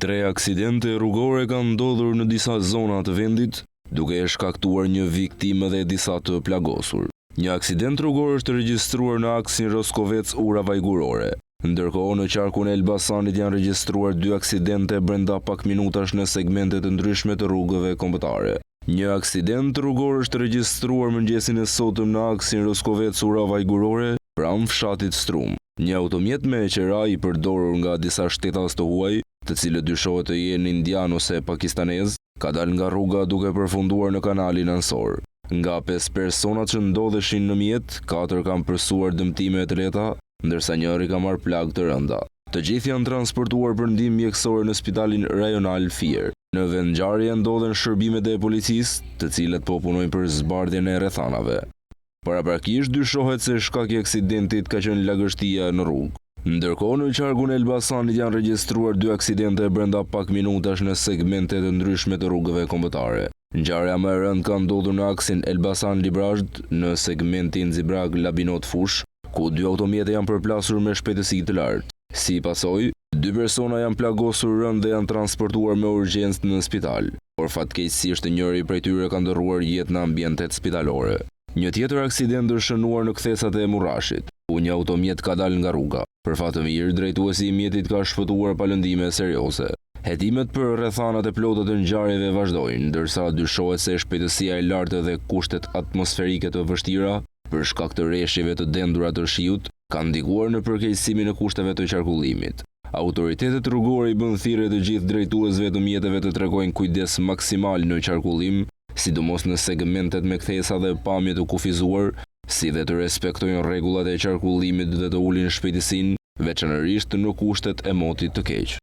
3 aksidente rrugore kanë ndodhur në disa zona të vendit, duke e shkaktuar një viktimë dhe disa të plagosur. Një aksident rrugor është regjistruar në aksin Roskovec-Ura Vajgurore. Ndërkohë në qarkun e Elbasanit janë regjistruar 2 aksidente brenda pak minutash në segmente të ndryshme të rrugëve kombëtare. Një aksident rrugor është regjistruar mëngjesin e sotëm në aksin Roskovec-Ura Vajgurore pranë fshatit Strum. Një automjet me qera i përdorur nga disa shtetas të huaj, të cilët dyshohet të jenë indian ose pakistanez, ka dalë nga rruga duke përfunduar në kanalin ansor. Nga 5 personat që ndodheshin në mjet, 4 kanë përsuar dëmtime të lehta, ndërsa njëri ka marrë plagë të rënda. Të gjithë janë transportuar për ndihmë mjekësore në spitalin rajonal Fier. Në vendngjarje ndodhen shërbimet e policisë, të cilët po punojnë për zbardhjen e rrethanave. Paraprakisht dyshohet se shkaki i aksidentit ka qenë lagështia në rrugë. Ndërkohë në qarkun e Elbasanit janë regjistruar 2 aksidente brenda pak minutash në segmente të ndryshme të rrugëve kombëtare. Ngjarja më e rëndë ka ndodhur në aksin Elbasan-Librazh në segmentin Zibrag-Labinot-Fush, ku 2 automjete janë përplasur me shpejtësi të lartë. Si pasojë, 2 persona janë plagosur rënd dhe janë transportuar me urgjencë në spital, por fatkeqësisht njëri prej tyre ka ndërruar jetë në ambientet spitalore. Një tjetër aksident është shënuar në kthesat e Murrashit, ku një automjet ka dalë nga rruga. Për fat të mirë, drejtuesi i mjetit ka shpëtuar pa lëndime serioze. Hetimet për rrethanat e plota të ngjarjeve vazhdojnë, ndërsa dyshohet se shpejtësia e lartë dhe kushtet atmosferike të vështira për shkak të rreshjeve të dendura të shiut kanë ndikuar në përkeqësimin e kushteve të qarkullimit. Autoritetet rrugore i bën thirrje të gjithë drejtuesve të mjeteve të tregojnë kujdes maksimal në qarkullim, sidomos në segmentet me kthesa dhe pamje të kufizuar, si dhe të respektojnë rregullat e qarkullimit dhe të ulin shpejtësinë, veçanërisht në kushtet e motit të keq.